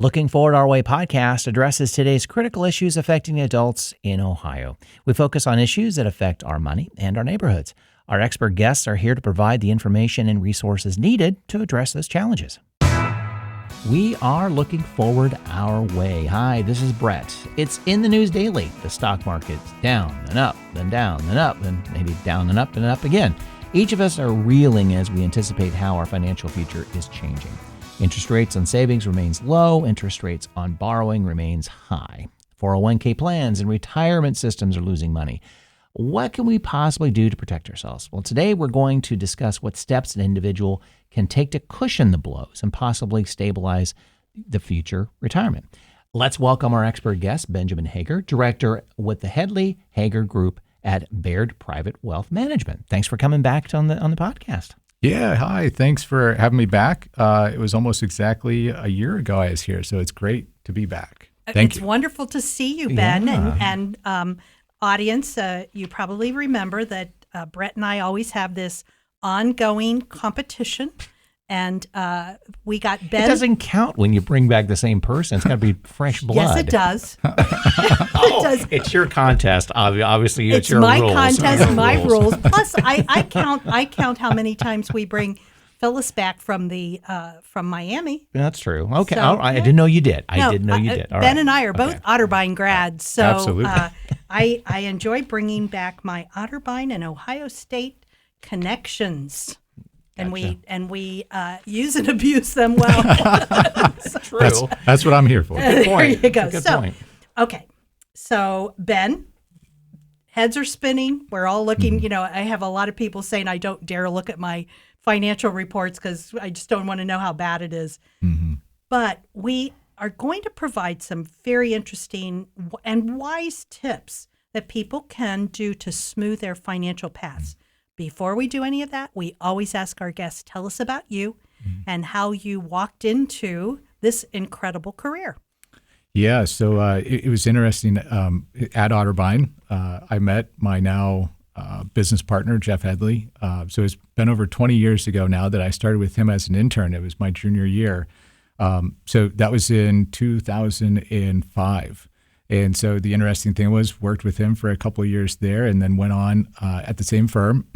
Looking Forward Our Way podcast addresses today's critical issues affecting adults in Ohio. We focus on issues that affect our money and our neighborhoods. Our expert guests are here to provide the information and resources needed to address those challenges. We are looking forward our way. Hi, this is Brett. It's in the news daily. The stock market's down and up, then down and up, then maybe down and up again. Each of us are reeling as we anticipate how our financial future is changing. Interest rates on savings remains low. Interest rates on borrowing remains high. 401k plans and retirement systems are losing money. What can we possibly do to protect ourselves? Well, today we're going to discuss what steps an individual can take to cushion the blows and possibly stabilize the future retirement. Let's welcome our expert guest, Benjamin Hoeger, director with the Hedley Hoeger Group at Baird Private Wealth Management. Thanks for coming back on the podcast. Yeah, hi. Thanks for having me back. It was almost exactly a year ago I was here, so it's great to be back. Thank you. It's wonderful to see you, Ben, Yeah. and audience. You probably remember that Brett and I always have this ongoing competition, and we got Ben. It doesn't count when you bring back the same person. It's got to be fresh blood. Yes, it does. It does. It's your contest. Obviously, it's your my rules. contest, Your my rules. Plus, I count how many times we bring Phyllis back from Miami. That's true. Okay. So, I didn't know you did. No, I didn't know you did. All Ben right. and I are both Otterbein grads, so Absolutely. I enjoy bringing back my Otterbein and Ohio State connections. And we use and abuse them well. True. That's what I'm here for. Good point. There you go. Good So, point. okay. So, Ben, heads are spinning. We're all looking, I have a lot of people saying I don't dare look at my financial reports because I just don't want to know how bad it is. Mm-hmm. But we are going to provide some very interesting and wise tips that people can do to smooth their financial paths. Before we do any of that, we always ask our guests, tell us about you and how you walked into this incredible career. Yeah, so it was interesting. At Otterbein, I met my now business partner, Jeff Hedley. So it's been over 20 years ago now that I started with him as an intern. It was my junior year. So that was in 2005. And so the interesting thing was worked with him for a couple of years there and then went on at the same firm,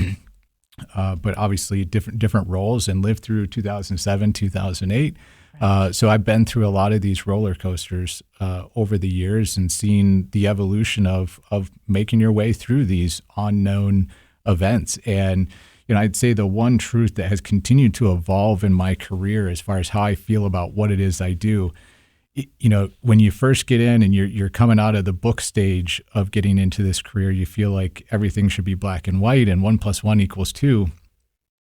but obviously different roles and lived through 2007, 2008. So I've been through a lot of these roller coasters over the years and seen the evolution of making your way through these unknown events. And I'd say the one truth that has continued to evolve in my career as far as how I feel about what it is I do, when you first get in and you're coming out of the book stage of getting into this career, you feel like everything should be black and white and 1 + 1 = 2.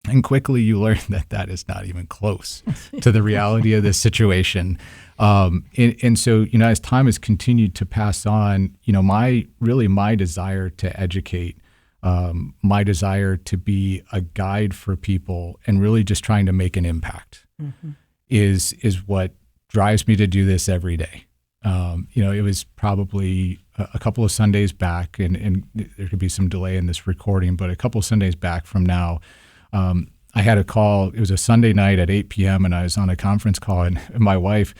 And quickly you learn that is not even close to the reality of this situation. And so, as time has continued to pass on, my desire to educate, my desire to be a guide for people and really just trying to make an impact is what drives me to do this every day. It was probably a couple of Sundays back, and there could be some delay in this recording, but a couple of Sundays back from now, I had a call. It was a Sunday night at 8 p.m. and I was on a conference call, and my wife,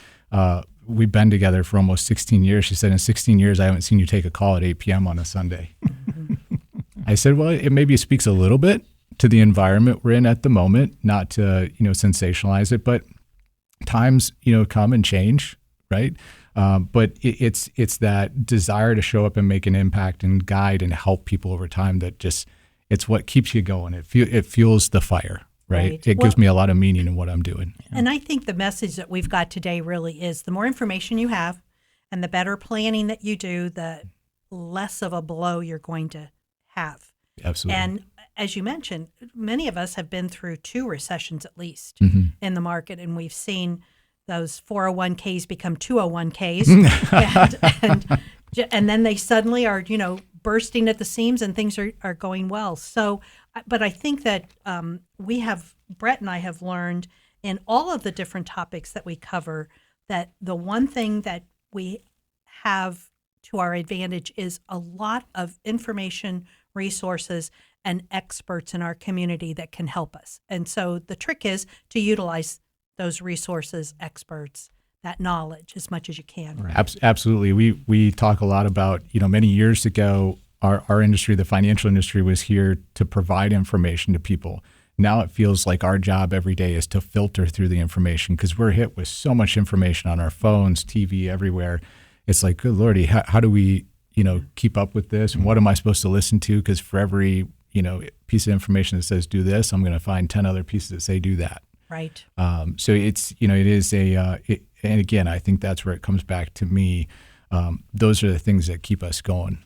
we've been together for almost 16 years. She said, in 16 years, I haven't seen you take a call at 8 p.m. on a Sunday. I said, well, it maybe speaks a little bit to the environment we're in at the moment, not to, sensationalize it, but times, come and change, right? But it's that desire to show up and make an impact and guide and help people over time that just, it's what keeps you going. It fuels the fire, right? It gives me a lot of meaning in what I'm doing. And I think the message that we've got today really is the more information you have and the better planning that you do, the less of a blow you're going to have. Absolutely. And as you mentioned, many of us have been through 2 recessions at least in the market, and we've seen those 401ks become 201ks, and then they suddenly are, bursting at the seams and things are going well. So, but I think that Brett and I have learned in all of the different topics that we cover that the one thing that we have to our advantage is a lot of information, resources, and experts in our community that can help us. And so the trick is to utilize those resources, experts, that knowledge as much as you can. Right. Absolutely. We talk a lot about, many years ago, our industry, the financial industry, was here to provide information to people. Now it feels like our job every day is to filter through the information because we're hit with so much information on our phones, TV, everywhere. It's like, good Lordy, how do we, keep up with this? And what am I supposed to listen to? Because for every, piece of information that says do this, I'm going to find 10 other pieces that say do that. Right. So it's, it is and again, I think that's where it comes back to me. Those are the things that keep us going.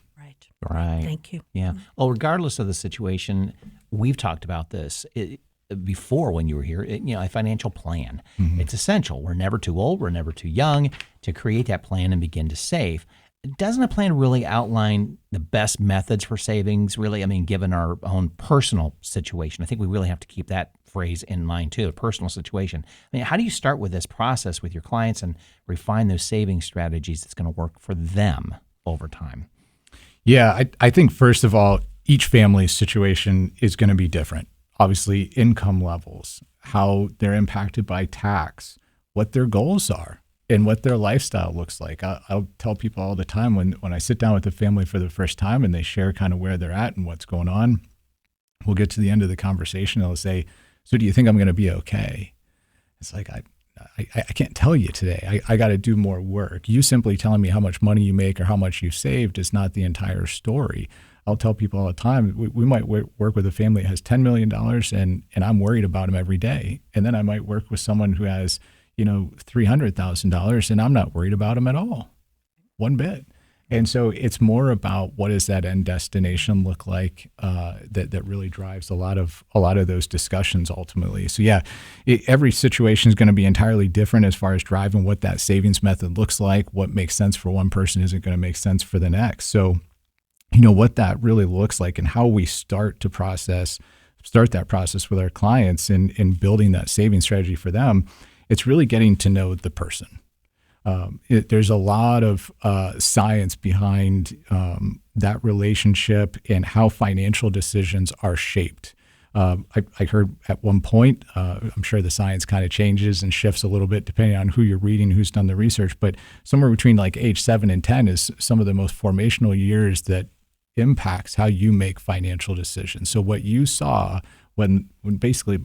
Right. Thank you. Yeah. Well, regardless of the situation, we've talked about this before when you were here. A financial plan. Mm-hmm. It's essential. We're never too old. We're never too young to create that plan and begin to save. Doesn't a plan really outline the best methods for savings, really? I mean, given our own personal situation, I think we really have to keep that phrase in mind too, a personal situation. I mean, how do you start with this process with your clients and refine those saving strategies that's going to work for them over time? Yeah, I think first of all, each family's situation is going to be different. Obviously, income levels, how they're impacted by tax, what their goals are, and what their lifestyle looks like. I'll tell people all the time when I sit down with a family for the first time and they share kind of where they're at and what's going on, we'll get to the end of the conversation and they'll say, so do you think I'm going to be okay? It's like, I can't tell you today. I got to do more work. You simply telling me how much money you make or how much you saved is not the entire story. I'll tell people all the time, we might work with a family that has $10 million and I'm worried about them every day. And then I might work with someone who has, $300,000 and I'm not worried about them at all, one bit. And so it's more about what does that end destination look like that really drives a lot of those discussions ultimately. So yeah, every situation is going to be entirely different as far as driving what that savings method looks like. What makes sense for one person isn't going to make sense for the next. So what that really looks like and how we start that process with our clients in building that saving strategy for them, it's really getting to know the person. There's a lot of science behind that relationship and how financial decisions are shaped. I heard at one point, I'm sure the science kind of changes and shifts a little bit depending on who you're reading, who's done the research, but somewhere between like age 7 and 10 is some of the most formational years that impacts how you make financial decisions. So what you saw when basically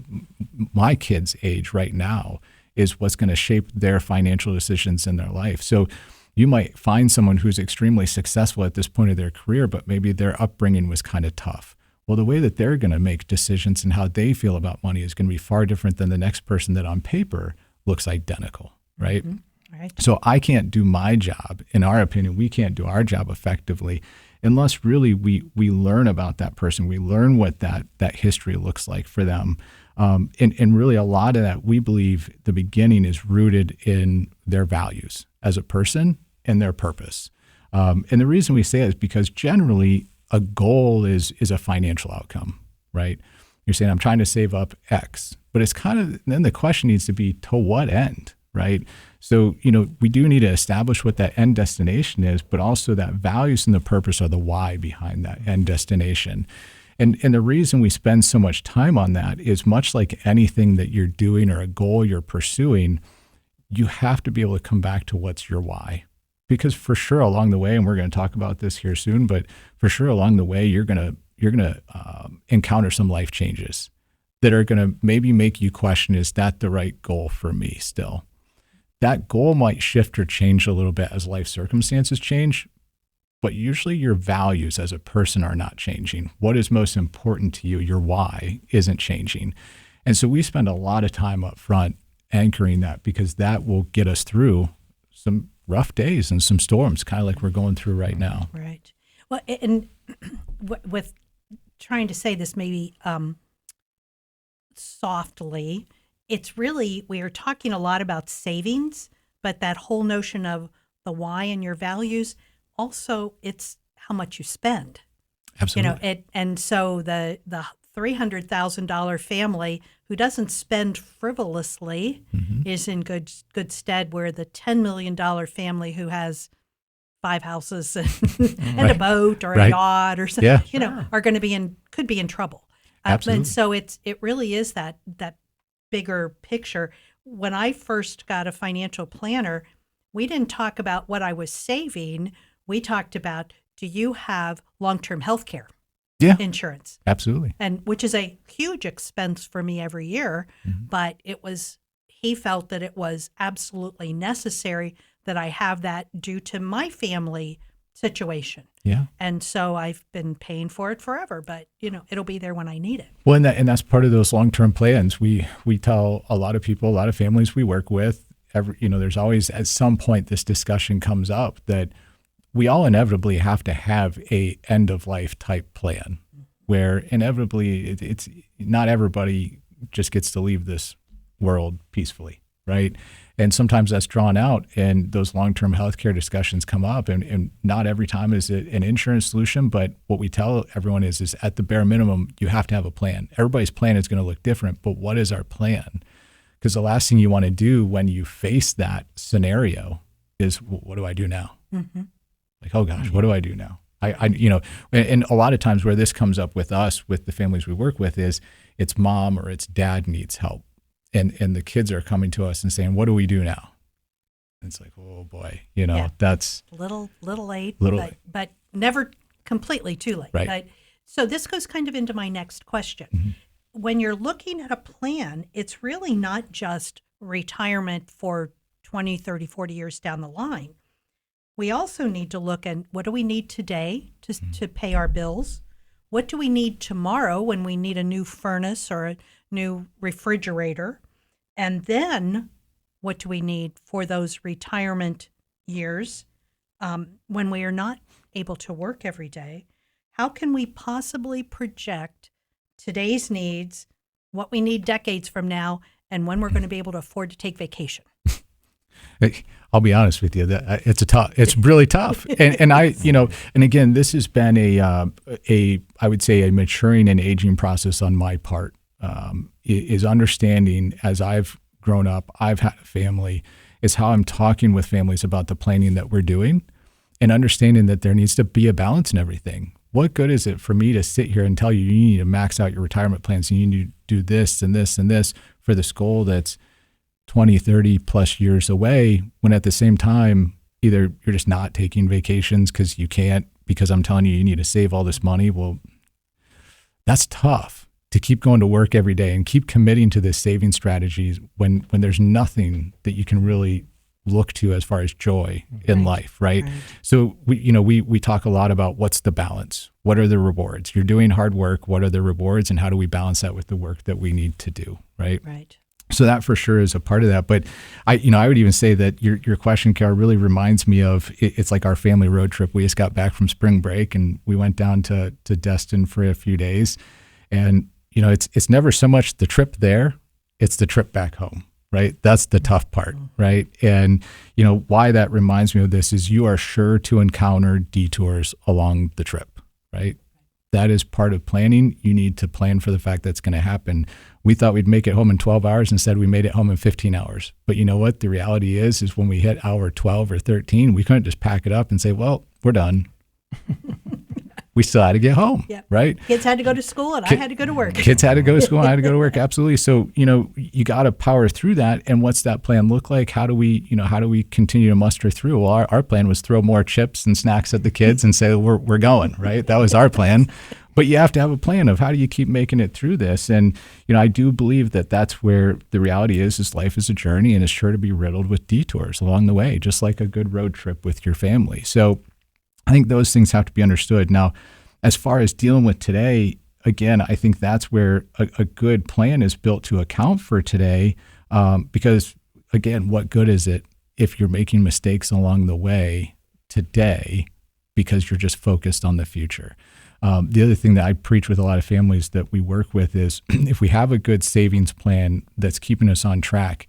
my kids' age right now is what's going to shape their financial decisions in their life. So you might find someone who's extremely successful at this point of their career, but maybe their upbringing was kind of tough. Well, the way that they're going to make decisions and how they feel about money is going to be far different than the next person that on paper looks identical, right? Mm-hmm. Right. So I can't do my job. In our opinion, we can't do our job effectively unless really we learn about that person. We learn what that history looks like for them. And really a lot of that, we believe the beginning is rooted in their values as a person and their purpose. And the reason we say it is because generally a goal is a financial outcome, right? You're saying, I'm trying to save up X, but it's kind of, then the question needs to be to what end, right? So, we do need to establish what that end destination is, but also that values and the purpose are the why behind that end destination. And the reason we spend so much time on that is much like anything that you're doing or a goal you're pursuing, you have to be able to come back to what's your why. Because for sure along the way, and we're going to talk about this here soon, but for sure along the way, you're going to encounter some life changes that are going to maybe make you question, is that the right goal for me still? That goal might shift or change a little bit as life circumstances change, but usually your values as a person are not changing. What is most important to you, your why, isn't changing. And so we spend a lot of time up front anchoring that because that will get us through some rough days and some storms, kind of like we're going through right now. Right. Well, and with trying to say this maybe softly, it's really, we are talking a lot about savings, but that whole notion of the why and your values, also it's how much you spend. Absolutely. And so the $300,000 family who doesn't spend frivolously is in good stead, where the $10 million family who has 5 houses and a boat or a yacht or something, are going to could be in trouble. Absolutely. And so it really is that bigger picture. when I first got a financial planner, we didn't talk about what I was saving. We talked about, do you have long-term health care insurance? Absolutely. And which is a huge expense for me every year, but he felt that it was absolutely necessary that I have that due to my family situation. Yeah. And so I've been paying for it forever, but it'll be there when I need it. Well, and that's part of those long-term plans. We tell a lot of people, a lot of families we work with, there's always at some point this discussion comes up that we all inevitably have to have a end of life type plan where inevitably it's not everybody just gets to leave this world peacefully, right? And sometimes that's drawn out and those long-term healthcare discussions come up and not every time is it an insurance solution, but what we tell everyone is at the bare minimum, you have to have a plan. Everybody's plan is going to look different, but what is our plan? Because the last thing you want to do when you face that scenario is, what do I do now? Mm-hmm. Like, oh gosh, what do I do now? And a lot of times where this comes up with us, with the families we work with, is it's mom or it's dad needs help. And the kids are coming to us and saying, what do we do now? And it's like, oh boy, that's little late, late. But never completely too late. Right. So this goes kind of into my next question. Mm-hmm. When you're looking at a plan, it's really not just retirement for 20, 30, 40 years down the line. We also need to look at what do we need today to pay our bills? What do we need tomorrow when we need a new furnace or a new refrigerator? And then what do we need for those retirement years when we are not able to work every day? How can we possibly project today's needs, what we need decades from now, and when we're going to be able to afford to take vacation? I'll be honest with you, that it's really tough. And I, and again, this has been I would say a maturing and aging process on my part, is understanding as I've grown up, I've had a family, is how I'm talking with families about the planning that we're doing and understanding that there needs to be a balance in everything. What good is it for me to sit here and tell you need to max out your retirement plans and you need to do this and this and this for this goal that's 20, 30 plus years away, when at the same time, either you're just not taking vacations because you can't, because I'm telling you need to save all this money. Well, that's tough to keep going to work every day and keep committing to this saving strategies when there's nothing that you can really look to as far as joy in life, right? So we talk a lot about what's the balance, what are the rewards? You're doing hard work, what are the rewards, and how do we balance that with the work that we need to do, right? Right. So that for sure is a part of that. But I would even say that your question, Carol, really reminds me of it's like our family road trip. We just got back from spring break and we went down to Destin for a few days, and it's never so much the trip there, it's the trip back home. Right? That's the tough part, right? And, why that reminds me of this is you are sure to encounter detours along the trip, right? That is part of planning. You need to plan for the fact that's going to happen. We thought we'd make it home in 12 hours. Instead, we made it home in 15 hours. But you know what? The reality is when we hit hour 12 or 13, we couldn't just pack it up and say, well, we're done. We still had to get home, right? Kids had to go to school and I had to go to work. Kids had to go to school and I had to go to work. Absolutely. So, you got to power through that. And what's that plan look like? How do we continue to muster through? Well, our plan was throw more chips and snacks at the kids and say, we're going, right? That was our plan. But you have to have a plan of how do you keep making it through this? And, I do believe that that's where the reality is life is a journey and it's sure to be riddled with detours along the way, just like a good road trip with your family. So I think those things have to be understood. Now, as far as dealing with today, again, I think that's where a good plan is built to account for today. Because again, what good is it if you're making mistakes along the way today because you're just focused on the future? The other thing that I preach with a lot of families that we work with is if we have a good savings plan that's keeping us on track,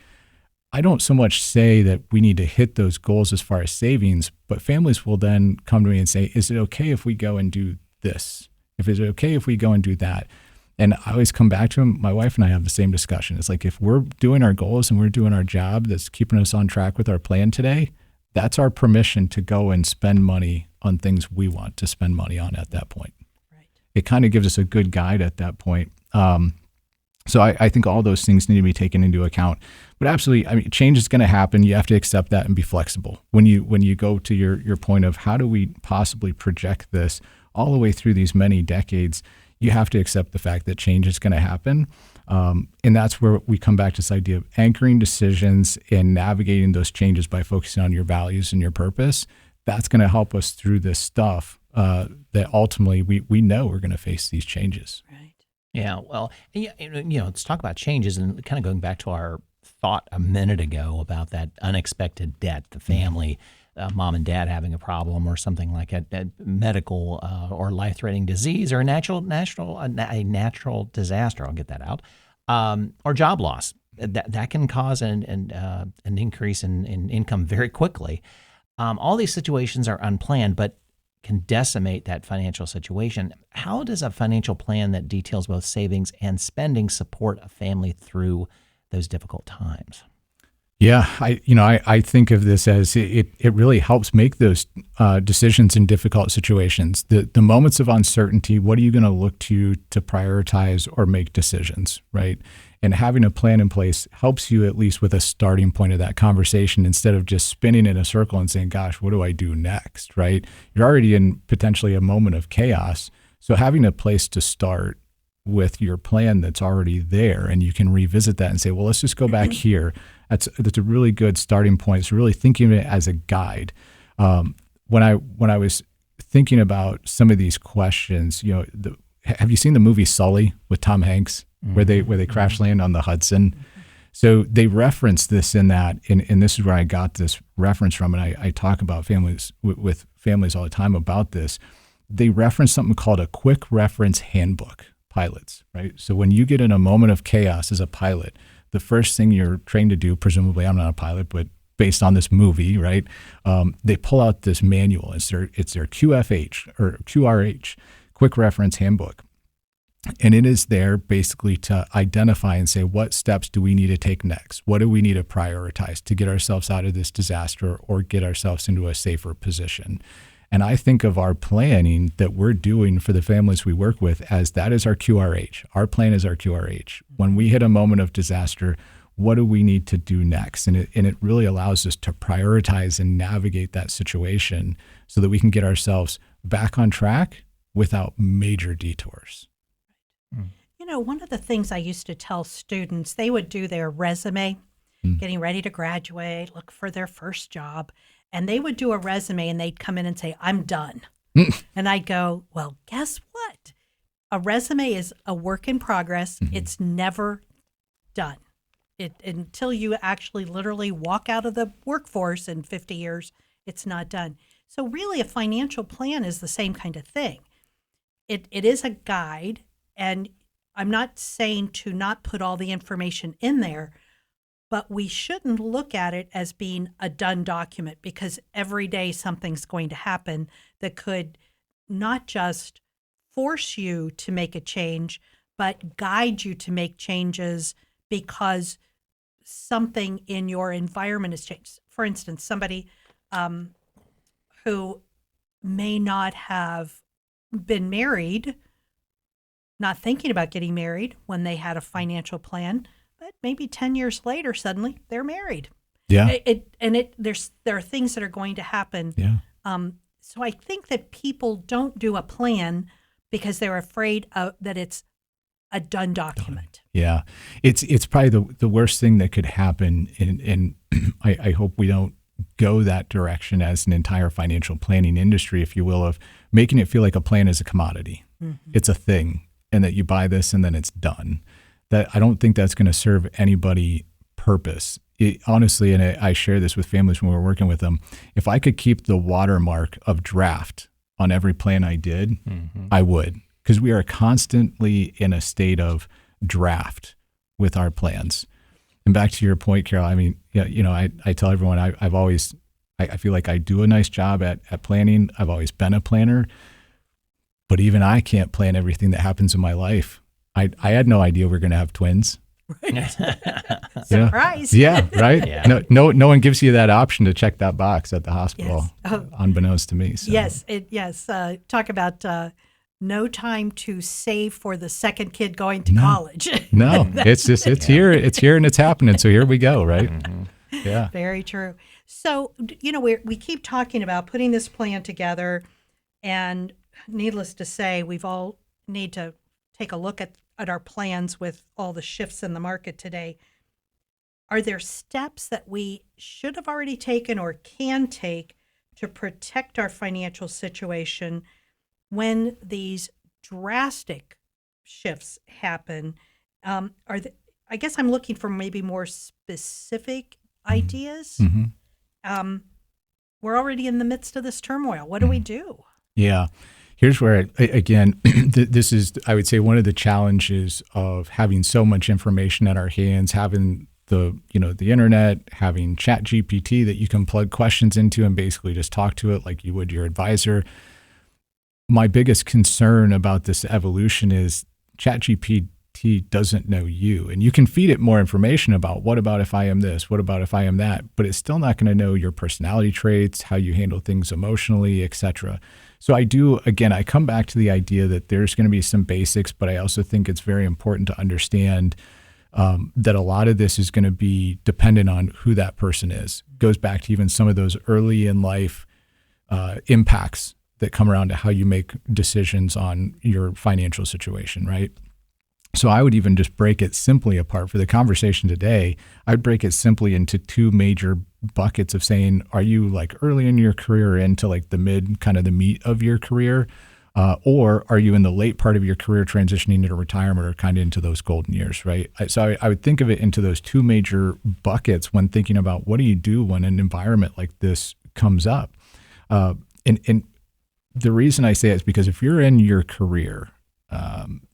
I don't so much say that we need to hit those goals as far as savings, but families will then come to me and say, is it okay if we go and do this? If it's okay if we go and do that? And I always come back to them. My wife and I have the same discussion. It's like, if we're doing our goals and we're doing our job that's keeping us on track with our plan today, that's our permission to go and spend money on things we want to spend money on at that point. Right. It kind of gives us a good guide at that point. So I think all those things need to be taken into account. But absolutely, I mean, change is going to happen. You have to accept that and be flexible. When you go to your point of how do we possibly project this all the way through these many decades, you have to accept the fact that change is going to happen. And that's where we come back to this idea of anchoring decisions and navigating those changes by focusing on your values and your purpose. That's going to help us through this stuff that ultimately we know we're going to face these changes. Right. Yeah, well, let's talk about changes and kind of going back to our thought a minute ago about that unexpected debt, the family, mom and dad having a problem or something like a medical or life-threatening disease or a natural disaster. I'll get that out, or job loss. That can cause an increase in income very quickly. All these situations are unplanned, but can decimate that financial situation. How does a financial plan that details both savings and spending support a family through those difficult times? Yeah, I think of this as it really helps make those decisions in difficult situations. The moments of uncertainty, what are you going to look to prioritize or make decisions, right? And having a plan in place helps you at least with a starting point of that conversation instead of just spinning in a circle and saying, gosh, what do I do next, right? You're already in potentially a moment of chaos. So having a place to start with your plan that's already there, and you can revisit that and say, well, let's just go back here. That's a really good starting point. So really thinking of it as a guide. When I was thinking about some of these questions, have you seen the movie Sully with Tom Hanks, where they crash land on the Hudson? So they reference this in that, and this is where I got this reference from, and I talk about families with families all the time about this. They reference something called a quick reference handbook, pilots, right? So when you get in a moment of chaos as a pilot, the first thing you're trained to do, presumably I'm not a pilot, but based on this movie, right? They pull out this manual. It's their QFH or QRH, quick reference handbook. And it is there basically to identify and say, what steps do we need to take next? What do we need to prioritize to get ourselves out of this disaster or get ourselves into a safer position? And I think of our planning that we're doing for the families we work with as that is our QRH. Our plan is our QRH. When we hit a moment of disaster, what do we need to do next? And it really allows us to prioritize and navigate that situation so that we can get ourselves back on track without major detours. One of the things I used to tell students, they would do their resume, getting ready to graduate, look for their first job, and they would do a resume and they'd come in and say, I'm done. And I'd go, well, guess what? A resume is a work in progress. It's never done. Until you actually literally walk out of the workforce in 50 years, it's not done. So really a financial plan is the same kind of thing. It is a guide, and I'm not saying to not put all the information in there, but we shouldn't look at it as being a done document, because every day something's going to happen that could not just force you to make a change, but guide you to make changes because something in your environment has changed. For instance, somebody who may not have been married, not thinking about getting married when they had a financial plan, but maybe 10 years later, suddenly they're married. Yeah. There are things that are going to happen. Yeah. So I think that people don't do a plan because they're afraid that it's a done document. Yeah. It's probably the worst thing that could happen. And I hope we don't go that direction as an entire financial planning industry, if you will, of making it feel like a plan is a commodity. It's a thing, and that you buy this and then it's done. That I don't think that's going to serve anybody purpose. Honestly, and I share this with families when we're working with them, if I could keep the watermark of draft on every plan I did, I would, because we are constantly in a state of draft with our plans. And back to your point, Carol, I mean, I tell everyone I've always, I feel like I do a nice job at planning. I've always been a planner, but even I can't plan everything that happens in my life. I had no idea we were going to have twins. Right. Surprise. Yeah, right. Yeah. No one gives you that option to check that box at the hospital, Yes. unbeknownst to me. So. Yes. Talk about no time to save for the second kid going to college. No, it's here. It's here and it's happening. So here we go, right? Yeah. Very true. So, we keep talking about putting this plan together, and needless to say, we've all need to take a look at our plans with all the shifts in the market today. Are there steps that we should have already taken or can take to protect our financial situation when these drastic shifts happen? I guess I'm looking for maybe more specific ideas. Mm-hmm. We're already in the midst of this turmoil. What do we do? Yeah. Here's where, again, this is, I would say, one of the challenges of having so much information at our hands, having the internet, having ChatGPT that you can plug questions into and basically just talk to it like you would your advisor. My biggest concern about this evolution is ChatGPT doesn't know you, and you can feed it more information about what about if I am this, what about if I am that, but it's still not going to know your personality traits, how you handle things emotionally, etc. So I come back to the idea that there's going to be some basics, but I also think it's very important to understand that a lot of this is going to be dependent on who that person is. Goes back to even some of those early in life impacts that come around to how you make decisions on your financial situation, right? So I would even just break it simply apart for the conversation today. I'd break it simply into two major buckets of saying, are you like early in your career or into like the mid, kind of the meat of your career? Or are you in the late part of your career transitioning into retirement or kind of into those golden years, right? So I would think of it into those two major buckets when thinking about what do you do when an environment like this comes up? And the reason I say it is because if you're in your career,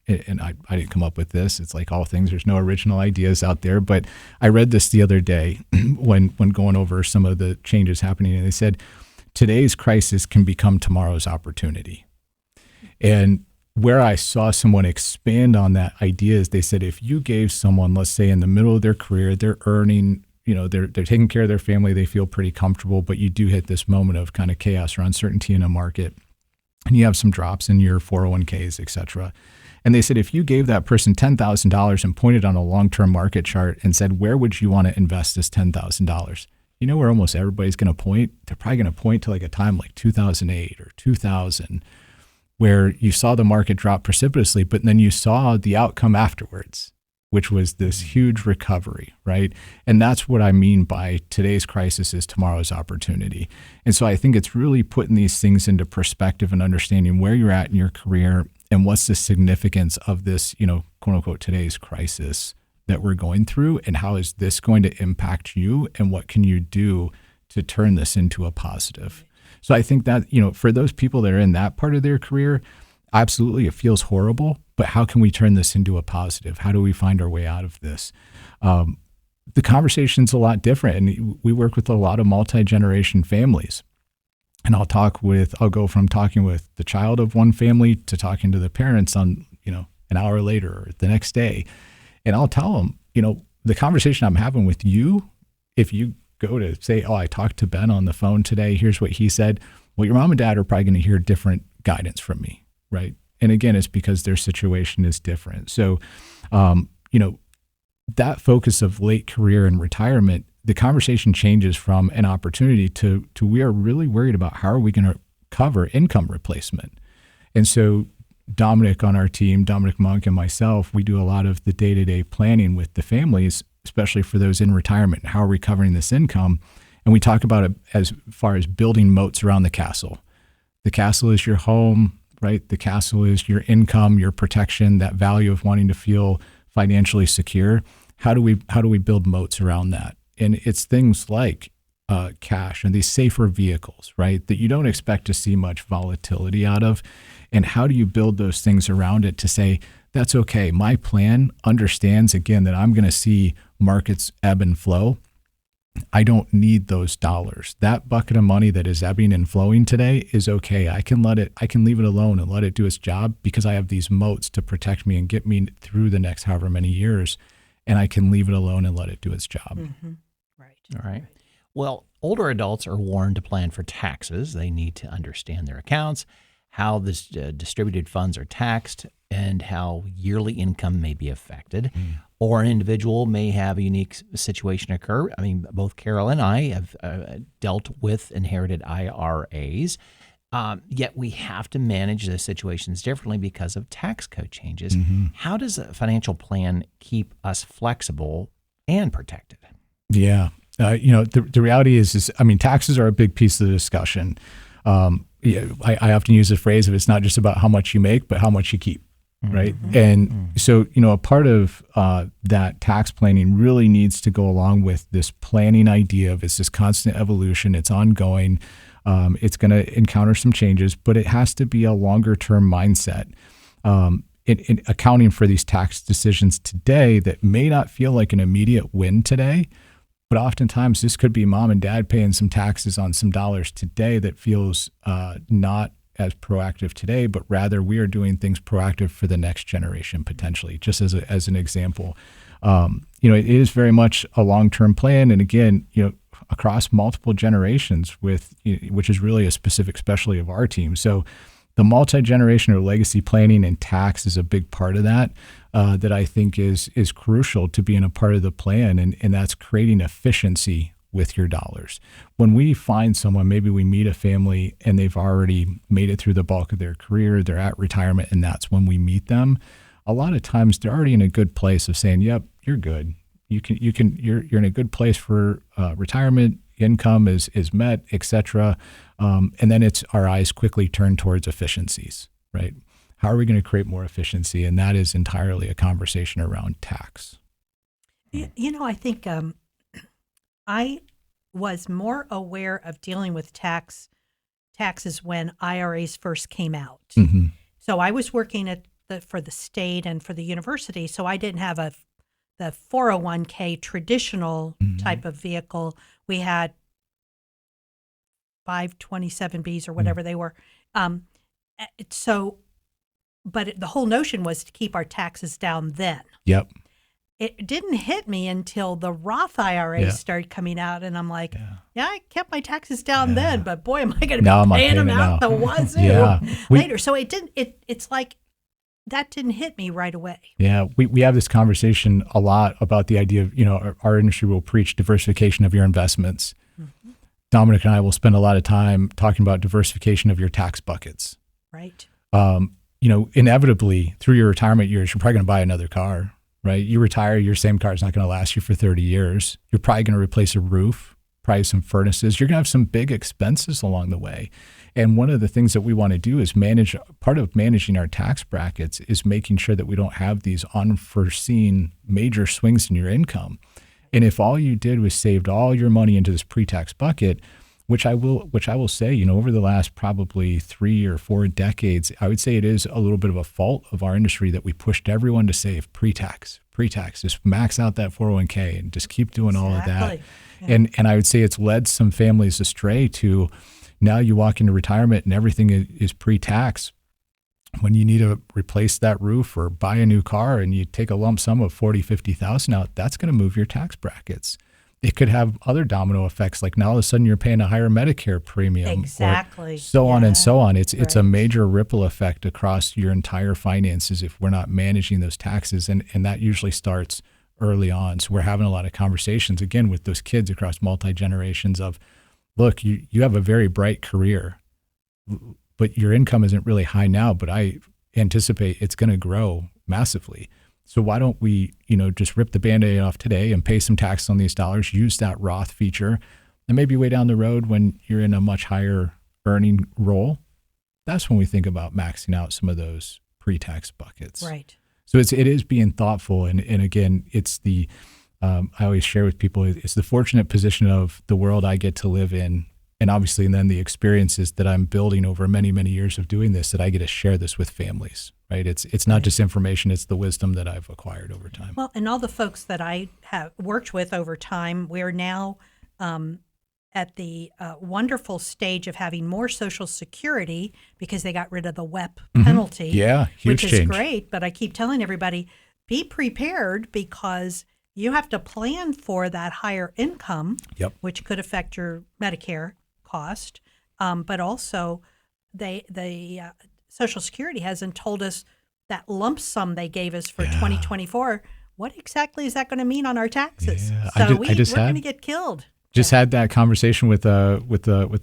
and I didn't come up with this. It's like all things, there's no original ideas out there. But I read this the other day when going over some of the changes happening, and they said, today's crisis can become tomorrow's opportunity. And where I saw someone expand on that idea is they said, if you gave someone, let's say in the middle of their career, they're earning, they're taking care of their family, they feel pretty comfortable, but you do hit this moment of kind of chaos or uncertainty in a market, and you have some drops in your 401ks, et cetera. And they said, if you gave that person $10,000 and pointed on a long-term market chart and said, where would you want to invest this $10,000? You know where almost everybody's going to point? They're probably going to point to like a time like 2008 or 2000, where you saw the market drop precipitously, but then you saw the outcome afterwards, which was this huge recovery, right? And that's what I mean by today's crisis is tomorrow's opportunity. And so I think it's really putting these things into perspective and understanding where you're at in your career and what's the significance of this, quote unquote, today's crisis that we're going through, and how is this going to impact you, and what can you do to turn this into a positive? So I think that, for those people that are in that part of their career, absolutely, it feels horrible, but how can we turn this into a positive? How do we find our way out of this? The conversation's a lot different, and we work with a lot of multi-generation families. And I'll go from talking with the child of one family to talking to the parents on, an hour later or the next day. And I'll tell them, the conversation I'm having with you, if you go to say, oh, I talked to Ben on the phone today, here's what he said. Well, your mom and dad are probably going to hear different guidance from me, right? And again, it's because their situation is different. So, that focus of late career and retirement, the conversation changes from an opportunity to we are really worried about how are we going to cover income replacement. And so Dominic on our team, Dominic Monk and myself, we do a lot of the day-to-day planning with the families, especially for those in retirement. How are we covering this income? And we talk about it as far as building moats around the castle. The castle is your home, right? The castle is your income, your protection, that value of wanting to feel financially secure. How do we build moats around that? And it's things like cash and these safer vehicles, right, that you don't expect to see much volatility out of. And how do you build those things around it to say, that's okay. My plan understands, again, that I'm going to see markets ebb and flow. I don't need those dollars. That bucket of money that is ebbing and flowing today is okay. I can leave it alone and let it do its job because I have these moats to protect me and get me through the next however many years. And I can leave it alone and let it do its job. Mm-hmm. Right. All right. Well, older adults are warned to plan for taxes. They need to understand their accounts, how this distributed funds are taxed and how yearly income may be affected. Or an individual may have a unique situation occur. I mean, both Carol and I have dealt with inherited IRAs. Yet we have to manage the situations differently because of tax code changes. How does a financial plan keep us flexible and protected? Yeah. The reality is, I mean, taxes are a big piece of the discussion. I often use the phrase of it's not just about how much you make, but how much you keep. Right. And so, a part of that tax planning really needs to go along with this planning idea of it's this constant evolution. It's ongoing. It's going to encounter some changes, but it has to be a longer term mindset. In accounting for these tax decisions today that may not feel like an immediate win today, but oftentimes this could be mom and dad paying some taxes on some dollars today that feels not as proactive today, but rather we are doing things proactive for the next generation potentially, just as an example. It is very much a long-term plan. And again, across multiple generations which is really a specific specialty of our team. So the multi-generational legacy planning and tax is a big part of that, that I think is crucial to being a part of the plan. And that's creating efficiency with your dollars. When we find someone, maybe we meet a family and they've already made it through the bulk of their career, they're at retirement, and that's when we meet them. A lot of times they're already in a good place of saying, yep, you're good. You're in a good place for retirement, income is met, et cetera. And then it's our eyes quickly turn towards efficiencies, right? How are we going to create more efficiency? And that is entirely a conversation around tax. I think I was more aware of dealing with taxes when IRAs first came out. So I was working for the state and for the university, so I didn't have the 401k traditional type of vehicle. We had 527Bs or whatever they were. But the whole notion was to keep our taxes down then. Yep. It didn't hit me until the Roth IRAs started coming out, and I'm like, I kept my taxes down then, but boy, am I going to be paying them out the wazoo later. So it didn't. It's like that didn't hit me right away. Yeah, we have this conversation a lot about the idea of our industry will preach diversification of your investments. Dominic and I will spend a lot of time talking about diversification of your tax buckets. Right. Inevitably through your retirement years, you're probably going to buy another car. Right? You retire, your same car is not going to last you for 30 years. You're probably going to replace a roof, probably some furnaces. You're going to have some big expenses along the way. And one of the things that we want to do is part of managing our tax brackets is making sure that we don't have these unforeseen major swings in your income. And if all you did was saved all your money into this pre-tax bucket, which I will say, over the last probably 3 or 4 decades, I would say it is a little bit of a fault of our industry that we pushed everyone to save pre-tax, just max out that 401k and just keep doing all of that. Yeah. And I would say it's led some families astray to now you walk into retirement and everything is pre-tax. When you need to replace that roof or buy a new car and you take a lump sum of $40,000-$50,000 out, that's going to move your tax brackets. It could have other domino effects, like now all of a sudden you're paying a higher Medicare premium. Exactly. So on and so on. It's a major ripple effect across your entire finances if we're not managing those taxes. And that usually starts early on. So we're having a lot of conversations, again, with those kids across multi-generations of, look, you have a very bright career, but your income isn't really high now, but I anticipate it's going to grow massively. So why don't we, just rip the Band-Aid off today and pay some tax on these dollars, use that Roth feature, and maybe way down the road when you're in a much higher earning role, that's when we think about maxing out some of those pre-tax buckets. Right. So it is being thoughtful. And again, it's I always share with people, it's the fortunate position of the world I get to live in. And obviously, and then the experiences that I'm building over many, many years of doing this, that I get to share this with families, right? It's not just information, it's the wisdom that I've acquired over time. Well, and all the folks that I have worked with over time, we're now at the wonderful stage of having more Social Security because they got rid of the WEP penalty. Yeah, huge which is change. Great. But I keep telling everybody, be prepared because you have to plan for that higher income, which could affect your Medicare cost, but also the Social Security hasn't told us that lump sum they gave us for 2024. What exactly is that going to mean on our taxes? Yeah. So we're going to get killed. Just had that conversation with a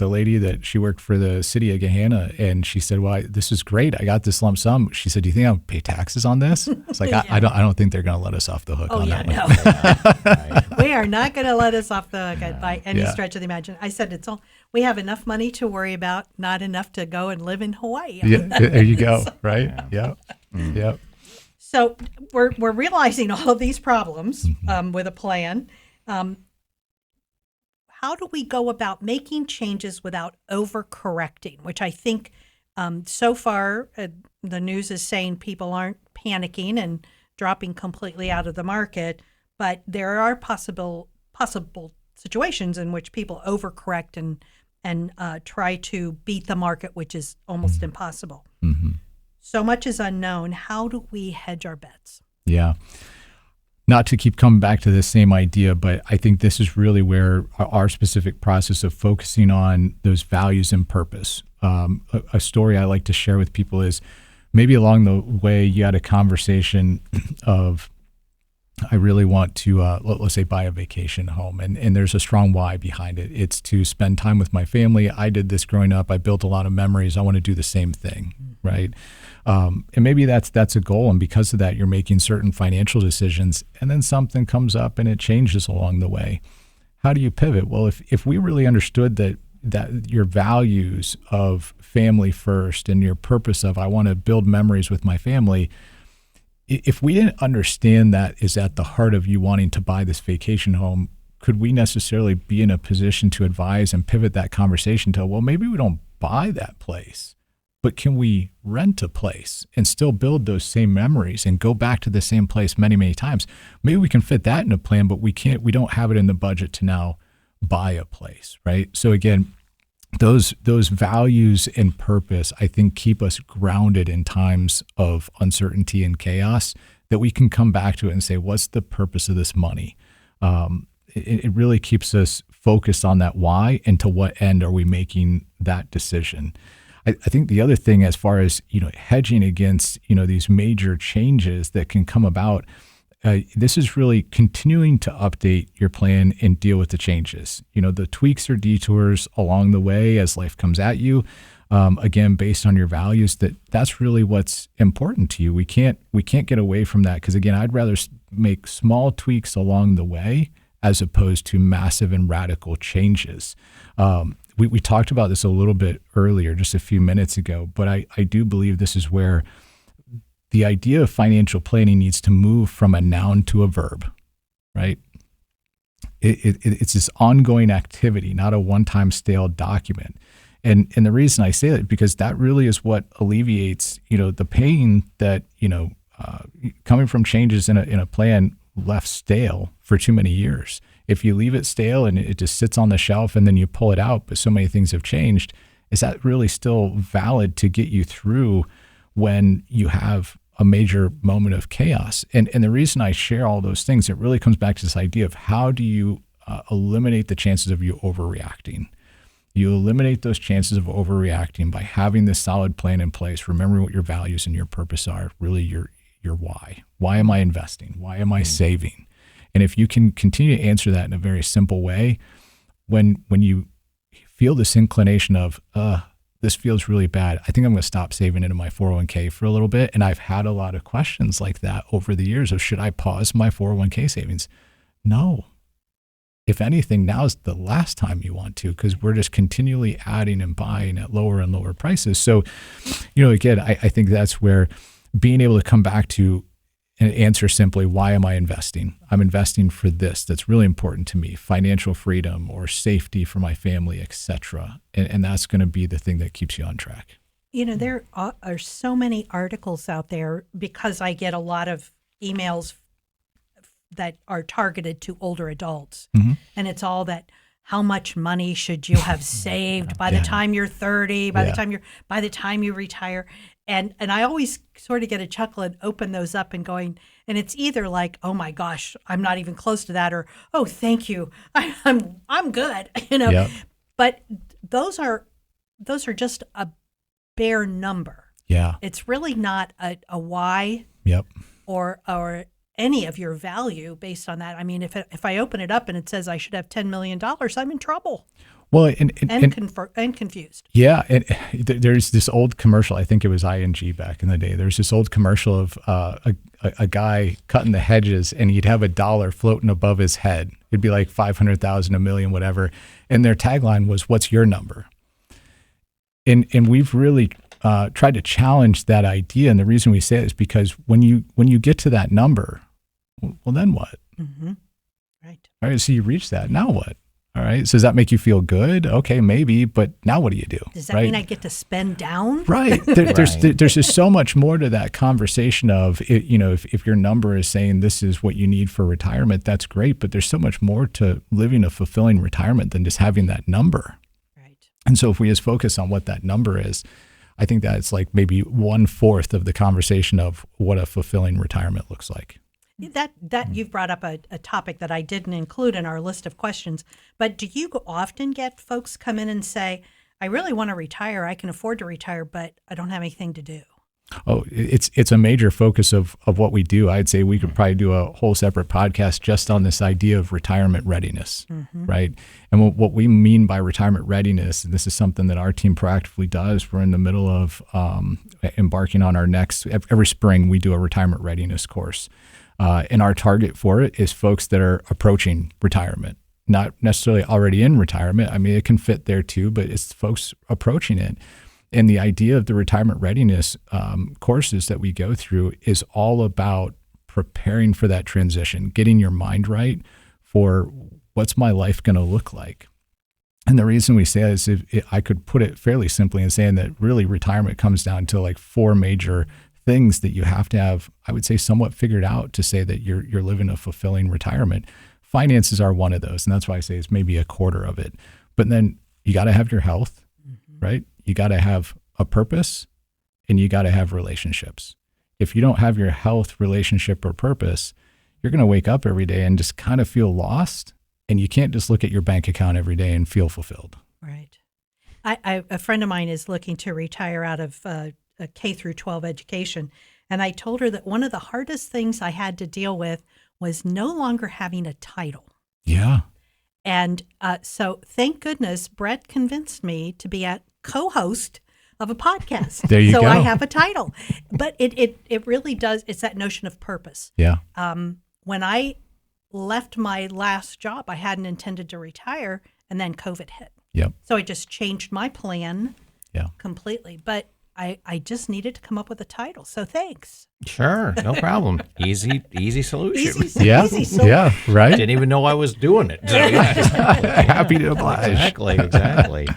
lady that she worked for the city of Gahanna, and she said, "Well, this is great. I got this lump sum." She said, "Do you think I'll pay taxes on this?" It's like I don't think they're going to let us off the hook on that one. No. We are not going to let us off the hook by any stretch of the imagination. I said we have enough money to worry about, not enough to go and live in Hawaii. Yeah, there you go. Right? Yeah. Yep. So we're realizing all of these problems with a plan. How do we go about making changes without overcorrecting, which I think so far the news is saying people aren't panicking and dropping completely out of the market, but there are possible situations in which people overcorrect and try to beat the market, which is almost impossible. Mm-hmm. So much is unknown. How do we hedge our bets? Yeah. Not to keep coming back to the same idea, but I think this is really where our specific process of focusing on those values and purpose. A story I like to share with people is maybe along the way you had a conversation of, I really want to, let's say, buy a vacation home. And there's a strong why behind it. It's to spend time with my family. I did this growing up. I built a lot of memories. I want to do the same thing, right? And maybe that's a goal. And because of that, you're making certain financial decisions. And then something comes up and it changes along the way. How do you pivot? Well, if we really understood that your values of family first and your purpose of I want to build memories with my family, if we didn't understand that is at the heart of you wanting to buy this vacation home, could we necessarily be in a position to advise and pivot that conversation to, well, maybe we don't buy that place, but can we rent a place and still build those same memories and go back to the same place many, many times? Maybe we can fit that in a plan, but we don't have it in the budget to now buy a place, right? So again, those values and purpose, I think, keep us grounded in times of uncertainty and chaos, that we can come back to it and say, what's the purpose of this money? It really keeps us focused on that why and to what end are we making that decision. I think the other thing, as far as hedging against these major changes that can come about, this is really continuing to update your plan and deal with the changes. The tweaks or detours along the way as life comes at you. Again, based on your values, that's really what's important to you. We can't get away from that, because again, I'd rather make small tweaks along the way as opposed to massive and radical changes. We talked about this a little bit earlier, just a few minutes ago, but I do believe this is where the idea of financial planning needs to move from a noun to a verb, right? It's this ongoing activity, not a one-time stale document. And the reason I say that is because that really is what alleviates, the pain that, coming from changes in a plan left stale for too many years. If you leave it stale and it just sits on the shelf and then you pull it out, but so many things have changed, is that really still valid to get you through when you have a major moment of chaos? And the reason I share all those things, it really comes back to this idea of how do you eliminate the chances of you overreacting? You eliminate those chances of overreacting by having this solid plan in place, remembering what your values and your purpose are, really your why. Why am I investing? Why am I saving? And if you can continue to answer that in a very simple way, when you feel this inclination of, this feels really bad, I think I'm going to stop saving into my 401k for a little bit. And I've had a lot of questions like that over the years of, should I pause my 401k savings? No. If anything, now's the last time you want to, because we're just continually adding and buying at lower and lower prices. So, again, I think that's where being able to come back to and answer simply, why am I investing? I'm investing for this. That's really important to me, financial freedom or safety for my family, etc. And that's going to be the thing that keeps you on track. There are so many articles out there, because I get a lot of emails that are targeted to older adults. Mm-hmm. And it's all that, how much money should you have saved by the time you're 30, by the time you retire? And I always sort of get a chuckle and open those up and going, and it's either like, oh my gosh, I'm not even close to that, or oh, thank you, I'm good, But those are just bare number. Yeah. It's really not a why Yep. or any of your value based on that. I mean, if I open it up and it says I should have $10 million, I'm in trouble Well, and confused. yeah, there's this old commercial. I think it was ING back in the day. There's this old commercial of a guy cutting the hedges, and he'd have $1 floating above his head. It'd be like 500,000, a million, whatever. And their tagline was, "What's your number?" And we've really tried to challenge that idea. And the reason we say it is because when you get to that number, well, then what? Mm-hmm. Right. All right. So you reach that. Now what? All right. So does that make you feel good? Okay, maybe. But now what do you do? Does that mean I get to spend down? Right. There's just so much more to that conversation of, if your number is saying this is what you need for retirement, that's great. But there's so much more to living a fulfilling retirement than just having that number. Right. And so if we just focus on what that number is, I think that's like maybe 1/4 of the conversation of what a fulfilling retirement looks like. That you've brought up a topic that I didn't include in our list of questions, but do you often get folks come in and say, I really want to retire, I can afford to retire, but I don't have anything to do? Oh, it's a major focus of what we do. I'd say we could probably do a whole separate podcast just on this idea of retirement readiness, right? And what we mean by retirement readiness, and this is something that our team proactively does, we're in the middle of embarking on our next, every spring we do a retirement readiness course. And our target for it is folks that are approaching retirement, not necessarily already in retirement. I mean, it can fit there too, but it's folks approaching it. And the idea of the retirement readiness courses that we go through is all about preparing for that transition, getting your mind right for what's my life going to look like. And the reason we say that is I could put it fairly simply in saying that really retirement comes down to like 4 major things that you have to have, I would say, somewhat figured out to say that you're living a fulfilling retirement. Finances are one of those, and that's why I say it's maybe 1/4 of it. But then you got to have your health, right? You got to have a purpose, and you got to have relationships. If you don't have your health, relationship, or purpose, you're going to wake up every day and just kind of feel lost, and you can't just look at your bank account every day and feel fulfilled. Right. A friend of mine is looking to retire out of a K through 12 education. And I told her that one of the hardest things I had to deal with was no longer having a title. Yeah. And so thank goodness Brett convinced me to be a co-host of a podcast. There you go. So I have a title. But it really does. It's that notion of purpose. Yeah. When I left my last job, I hadn't intended to retire, and then COVID hit. Yep. So I just changed my plan Yeah. completely. But I just needed to come up with a title. So thanks. Sure, no problem. Easy solution. Yeah. Easy solution. Yeah. Right. Didn't even know I was doing it. So, yeah. Happy to oblige. Exactly.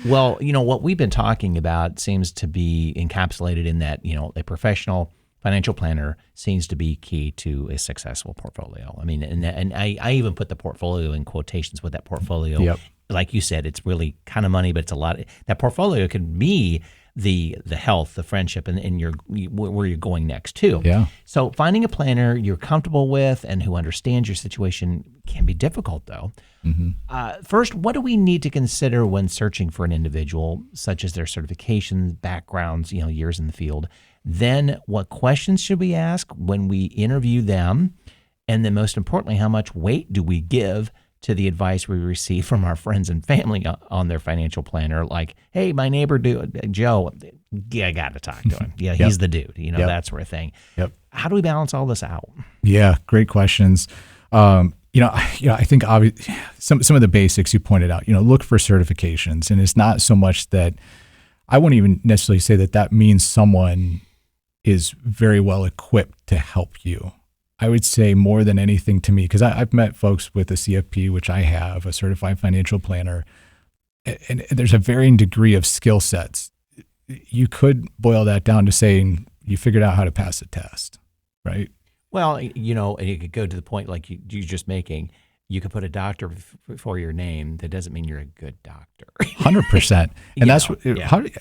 Well, what we've been talking about seems to be encapsulated in that, a professional financial planner seems to be key to a successful portfolio. I mean, and I even put the portfolio in quotations with that portfolio. Yep. Like you said, it's really kind of money, but it's a lot. That portfolio could be the health, the friendship, and where you're going next too. Yeah. So finding a planner you're comfortable with and who understands your situation can be difficult, though. Mm-hmm. First, what do we need to consider when searching for an individual, such as their certifications, backgrounds, years in the field? Then, what questions should we ask when we interview them? And then, most importantly, how much weight do we give to the advice we receive from our friends and family on their financial planner? Like, hey, my neighbor Joe, I got to talk to him. Yeah, Yep. he's the dude, Yep. that sort of thing. Yep. How do we balance all this out? Yeah, great questions. I think some of the basics you pointed out, look for certifications. And it's not so much that I wouldn't even necessarily say that means someone is very well equipped to help you. I would say more than anything to me, because I've met folks with a CFP, which I have, a certified financial planner, and there's a varying degree of skill sets. You could boil that down to saying you figured out how to pass a test, right? Well, and you could go to the point like you're just making. You could put a doctor before your name. That doesn't mean you're a good doctor. 100%. And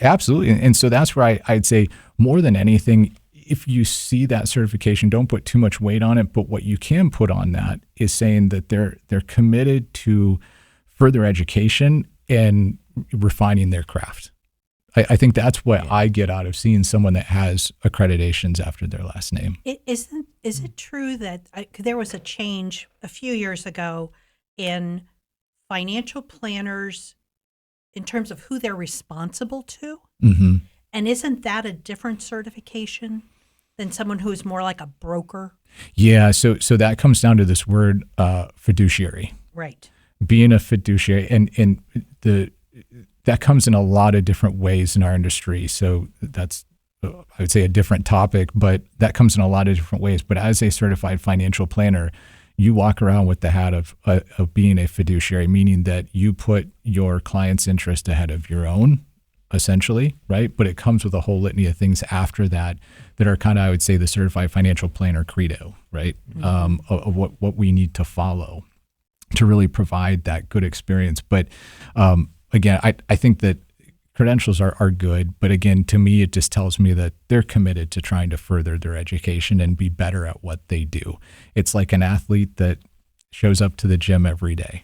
absolutely. And so that's where I'd say more than anything, if you see that certification, don't put too much weight on it. But what you can put on that is saying that they're committed to further education and refining their craft. I think that's what I get out of seeing someone that has accreditations after their last name. Is it true that there was a change a few years ago in financial planners in terms of who they're responsible to? Mm-hmm. And isn't that a different certification than someone who's more like a broker? Yeah, so that comes down to this word fiduciary. Right. Being a fiduciary, and that comes in a lot of different ways in our industry. So that's, I would say, a different topic, but that comes in a lot of different ways. But as a certified financial planner, you walk around with the hat of being a fiduciary, meaning that you put your client's interest ahead of your own, essentially, right? But it comes with a whole litany of things after that are kind of, I would say, the certified financial planner credo, right? Mm-hmm. Of what we need to follow to really provide that good experience. But again, I think that credentials are good, but again, to me, it just tells me that they're committed to trying to further their education and be better at what they do. It's like an athlete that shows up to the gym every day,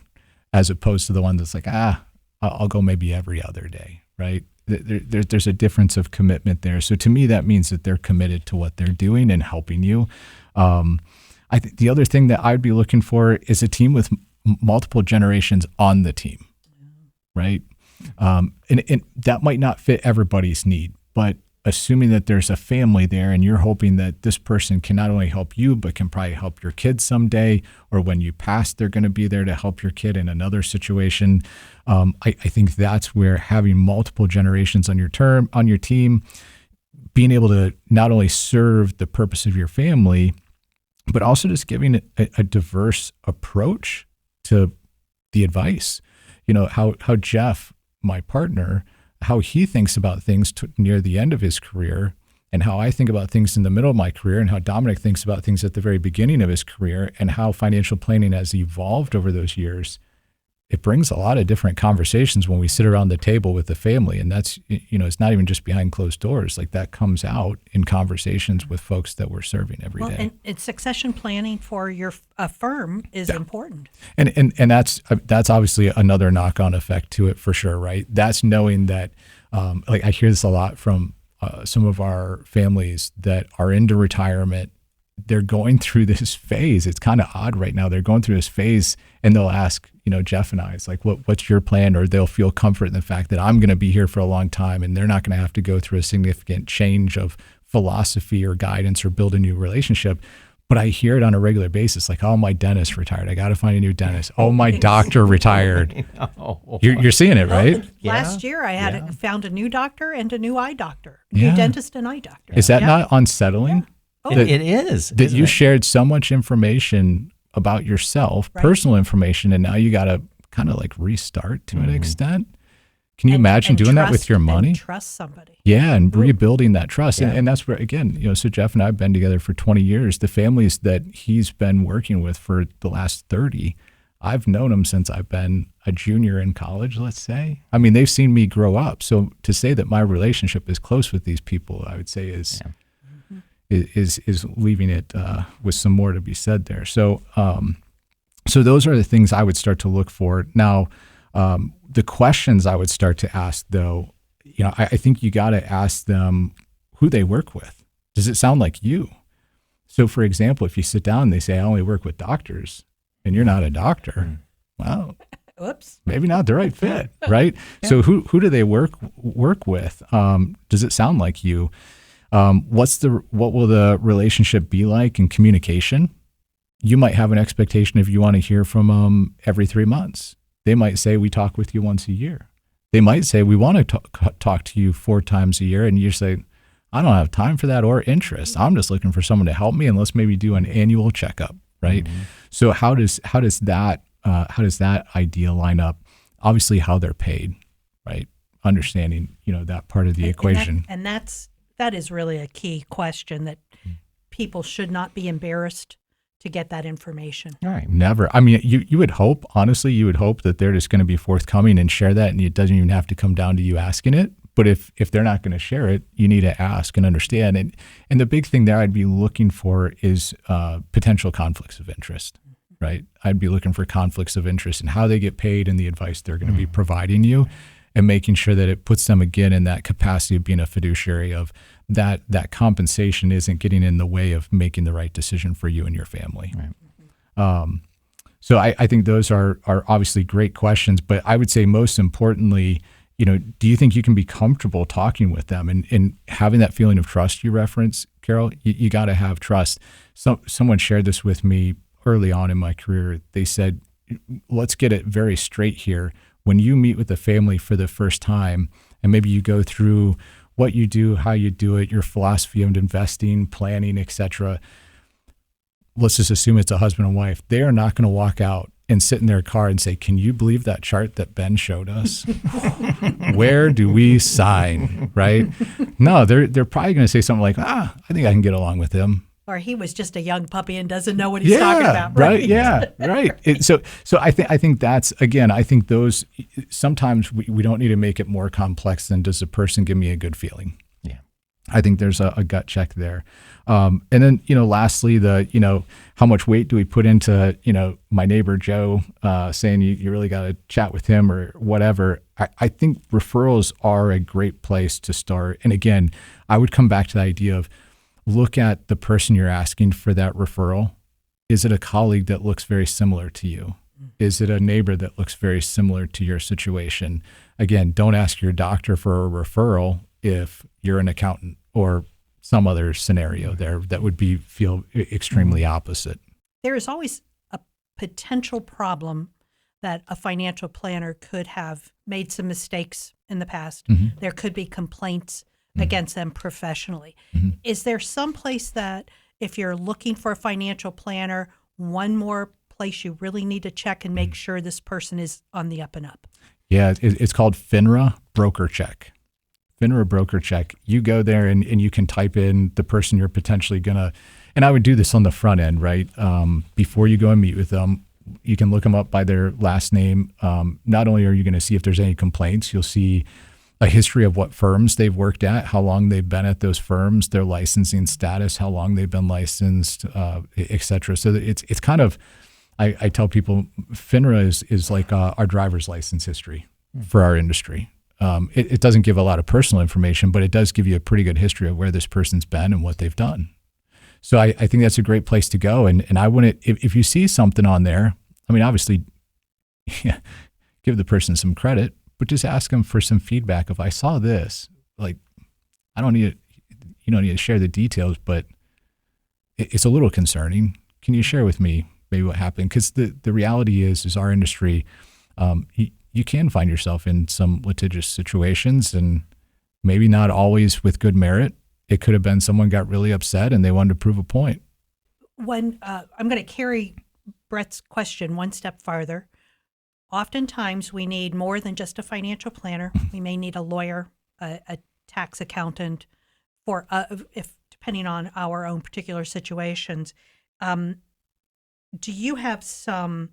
as opposed to the one that's like, I'll go maybe every other day, right? There's a difference of commitment there. So to me, that means that they're committed to what they're doing and helping you. I think the other thing that I'd be looking for is a team with multiple generations on the team, right? And that might not fit everybody's need, but assuming that there's a family there and you're hoping that this person can not only help you, but can probably help your kids someday, or when you pass, they're going to be there to help your kid in another situation. I think that's where having multiple generations on your team, being able to not only serve the purpose of your family, but also just giving a diverse approach to the advice. You know, how Jeff, my partner, how he thinks about things near the end of his career, and how I think about things in the middle of my career, and how Dominic thinks about things at the very beginning of his career, and how financial planning has evolved over those years. It brings a lot of different conversations when we sit around the table with the family. And that's, you know, it's not even just behind closed doors. Like, that comes out in conversations with folks that we're serving every day. And succession planning for your firm is important. And that's obviously another knock-on effect to it for sure, right? That's knowing that, like, I hear this a lot from some of our families that are into retirement. They're going through this phase. It's kind of odd right now. They're going through this phase, and they'll ask, you know, Jeff and I, it's like, what's your plan? Or they'll feel comfort in the fact that I'm going to be here for a long time, and they're not going to have to go through a significant change of philosophy or guidance or build a new relationship. But I hear it on a regular basis, like, oh, my dentist retired. I got to find a new dentist. Oh, my doctor retired. You're seeing it, right? Last year, I found a new doctor and a new eye doctor, new dentist and eye doctor. Is that not unsettling? Yeah. Oh, it is. That you shared so much information about yourself, personal information, and now you got to kind of like restart to an extent. Can you imagine doing that with your money? And trust somebody. Yeah, and rebuilding that trust. Yeah. And that's where, again, you know, so Jeff and I have been together for 20 years. The families that he's been working with for the last 30, I've known them since I've been a junior in college, let's say. I mean, they've seen me grow up. So to say that my relationship is close with these people, I would say is leaving it with some more to be said there. So those are the things I would start to look for. Now, the questions I would start to ask, though, you know, I think you got to ask them who they work with. Does it sound like you? So, for example, if you sit down and they say, I only work with doctors, and you're not a doctor, well, oops, maybe not the right fit, right? Yeah. So who do they work with? Does it sound like you? What will the relationship be like in communication? You might have an expectation if you want to hear from them every 3 months. They might say, we talk with you once a year. They might say, we want to talk to you 4 times a year. And you say, I don't have time for that or interest. I'm just looking for someone to help me, and let's maybe do an annual checkup, right? Mm-hmm. So how does that idea line up? Obviously, how they're paid, right? Understanding, you know, that part of the equation. That is really a key question that people should not be embarrassed to get that information. All right. Never. I mean, you would hope, honestly, that they're just going to be forthcoming and share that, and it doesn't even have to come down to you asking it. But if they're not going to share it, you need to ask and understand. And the big thing there I'd be looking for is potential conflicts of interest, right? I'd be looking for conflicts of interest in how they get paid and the advice they're going to be providing you. and making sure that it puts them again in that capacity of being a fiduciary, of that compensation isn't getting in the way of making the right decision for you and your family. Right. So I think those are obviously great questions, but I would say most importantly, do you think you can be comfortable talking with them and having that feeling of trust you reference, Carol? You got to have trust. Someone shared this with me early on in my career. They said, let's get it very straight here. When you meet with a family for the first time, and maybe you go through what you do, how you do it, your philosophy of investing, planning, etc., let's just assume it's a husband and wife. They are not going to walk out and sit in their car and say, can you believe that chart that Ben showed us? Where do we sign, right? No, they're probably going to say something like, I think I can get along with him. Or he was just a young puppy and doesn't know what he's talking about. Right? Yeah, right. So I think that's, again, I think those, sometimes we don't need to make it more complex than does the person give me a good feeling. Yeah. I think there's a gut check there. And then, lastly, how much weight do we put into, my neighbor Joe saying you really got to chat with him or whatever. I think referrals are a great place to start. And again, I would come back to the idea of look at the person you're asking for that referral. Is it a colleague that looks very similar to you? Is it a neighbor that looks very similar to your situation? Again, don't ask your doctor for a referral if you're an accountant or some other scenario there that would feel extremely opposite. There is always a potential problem that a financial planner could have made some mistakes in the past. Mm-hmm. There could be complaints against them professionally. Mm-hmm. Is there some place that if you're looking for a financial planner, one more place you really need to check and make sure this person is on the up and up? Yeah, it's called FINRA Broker Check. FINRA Broker Check. You go there and you can type in the person you're potentially going to, and I would do this on the front end, right? Before you go and meet with them, you can look them up by their last name. Not only are you going to see if there's any complaints, you'll see a history of what firms they've worked at, how long they've been at those firms, their licensing status, how long they've been licensed, et cetera. So it's kind of, I tell people, FINRA is like our driver's license history for our industry. It doesn't give a lot of personal information, but it does give you a pretty good history of where this person's been and what they've done. So I think that's a great place to go. And I wouldn't, if you see something on there, I mean, obviously, give the person some credit, but just ask them for some feedback. If I saw this, like, you don't need to share the details, but it's a little concerning. Can you share with me maybe what happened? Because the reality is our industry, you can find yourself in some litigious situations, and maybe not always with good merit. It could have been someone got really upset and they wanted to prove a point. When I'm going to carry Brett's question one step farther. Oftentimes we need more than just a financial planner. We may need a lawyer, a tax accountant, for if depending on our own particular situations. Do you have some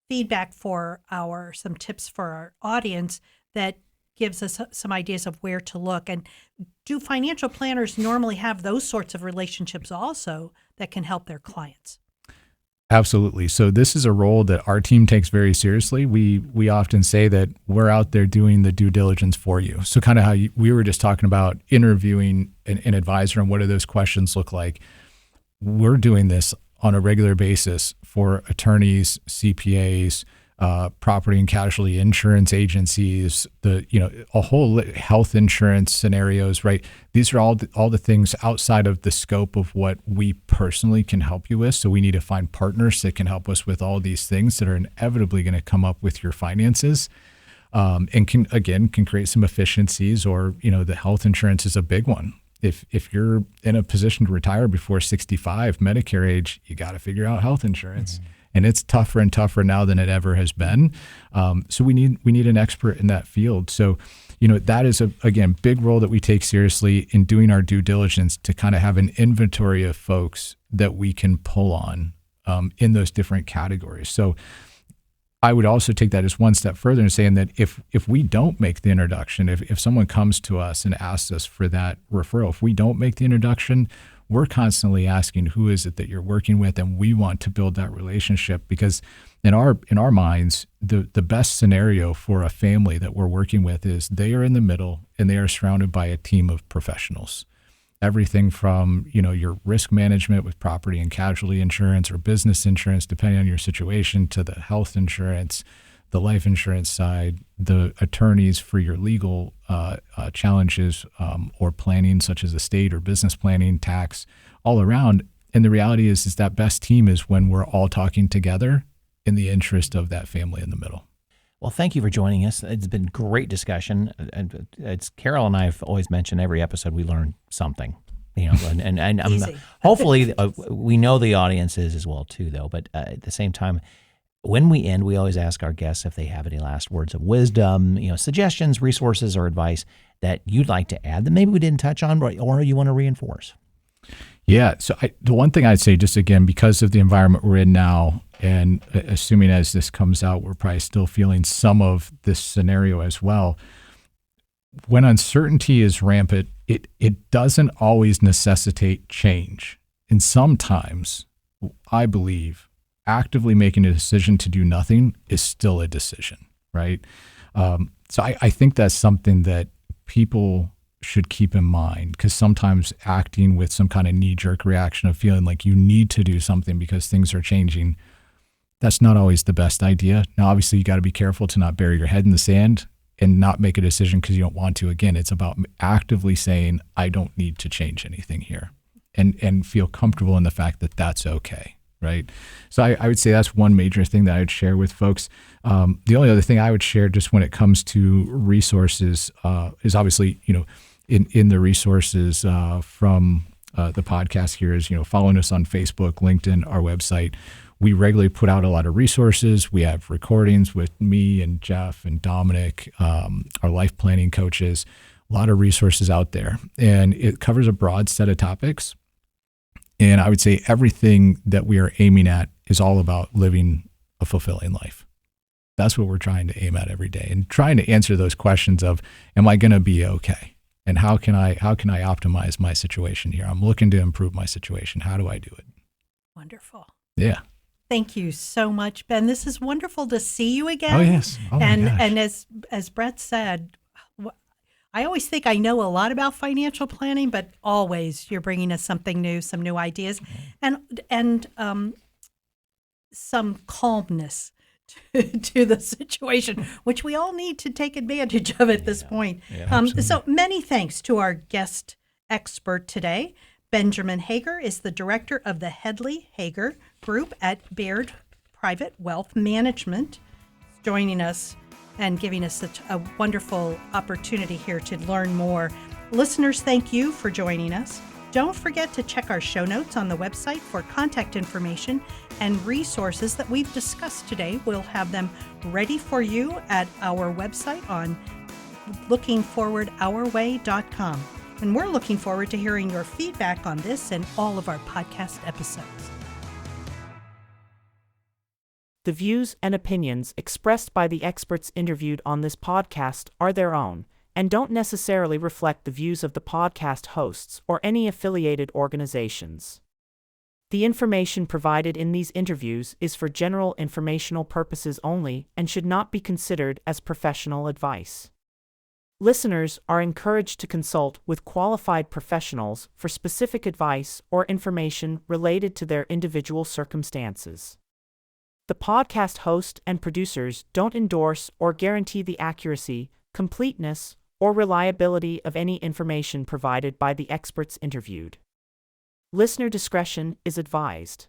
feedback some tips for our audience that gives us some ideas of where to look? And do financial planners normally have those sorts of relationships also that can help their clients? Absolutely. So this is a role that our team takes very seriously. We often say that we're out there doing the due diligence for you. So kind of how we were just talking about interviewing an advisor and what do those questions look like. We're doing this on a regular basis for attorneys, CPAs, property and casualty insurance agencies, a whole health insurance scenarios, right? These are all the things outside of the scope of what we personally can help you with. So we need to find partners that can help us with all these things that are inevitably going to come up with your finances, and can create some efficiencies. Or the health insurance is a big one. If you're in a position to retire before 65, Medicare age, you got to figure out health insurance. Mm-hmm. And it's tougher and tougher now than it ever has been. So we need an expert in that field. So, that is again, big role that we take seriously in doing our due diligence to kind of have an inventory of folks that we can pull on in those different categories. So I would also take that as one step further and saying that if we don't make the introduction, if someone comes to us and asks us for that referral, if we don't make the introduction, we're constantly asking, who is it that you're working with? And we want to build that relationship, because in our minds, the best scenario for a family that we're working with is they are in the middle and they are surrounded by a team of professionals. Everything from, your risk management with property and casualty insurance or business insurance, depending on your situation, to the health insurance, the life insurance side, the attorneys for your legal challenges or planning, such as estate or business planning, tax, all around. And the reality is that best team is when we're all talking together in the interest of that family in the middle. Well, thank you for joining us. It's been great discussion. And it's Carol and I have always mentioned every episode we learn something, and hopefully we know the audience is as well too, though. But at the same time, when we end, we always ask our guests if they have any last words of wisdom, suggestions, resources, or advice that you'd like to add that maybe we didn't touch on, or you want to reinforce. Yeah. So the one thing I'd say, just again, because of the environment we're in now, and assuming as this comes out, we're probably still feeling some of this scenario as well. When uncertainty is rampant, it doesn't always necessitate change. And sometimes, I believe, actively making a decision to do nothing is still a decision, right? So I think that's something that people should keep in mind, because sometimes acting with some kind of knee-jerk reaction of feeling like you need to do something because things are changing, that's not always the best idea. Now, obviously, you got to be careful to not bury your head in the sand and not make a decision because you don't want to. Again, it's about actively saying, I don't need to change anything here, and feel comfortable in the fact that that's okay, right? So I would say that's one major thing that I would share with folks. The only other thing I would share just when it comes to resources is obviously, in the resources from the podcast here is, following us on Facebook, LinkedIn, our website. We regularly put out a lot of resources. We have recordings with me and Jeff and Dominic, our life planning coaches, a lot of resources out there. And it covers a broad set of topics. And I would say everything that we are aiming at is all about living a fulfilling life. That's what we're trying to aim at every day, and trying to answer those questions of, am I going to be okay? And how can I optimize my situation here? I'm looking to improve my situation. How do I do it? Wonderful. Yeah. Thank you so much, Ben. This is wonderful to see you again. Oh, yes. Oh, my gosh. And as Brett said, I always think I know a lot about financial planning, but always you're bringing us something new, some new ideas, and some calmness to the situation, which we all need to take advantage of at this point. Yeah, so many thanks to our guest expert today. Benjamin Hoeger is the director of the Hedley Hoeger Group at Baird Private Wealth Management, joining us and giving us such a wonderful opportunity here to learn more. Listeners, thank you for joining us. Don't forget to check our show notes on the website for contact information and resources that we've discussed today. We'll have them ready for you at our website on lookingforwardourway.com. And we're looking forward to hearing your feedback on this and all of our podcast episodes. The views and opinions expressed by the experts interviewed on this podcast are their own, and don't necessarily reflect the views of the podcast hosts or any affiliated organizations. The information provided in these interviews is for general informational purposes only and should not be considered as professional advice. Listeners are encouraged to consult with qualified professionals for specific advice or information related to their individual circumstances. The podcast host and producers don't endorse or guarantee the accuracy, completeness, or reliability of any information provided by the experts interviewed. Listener discretion is advised.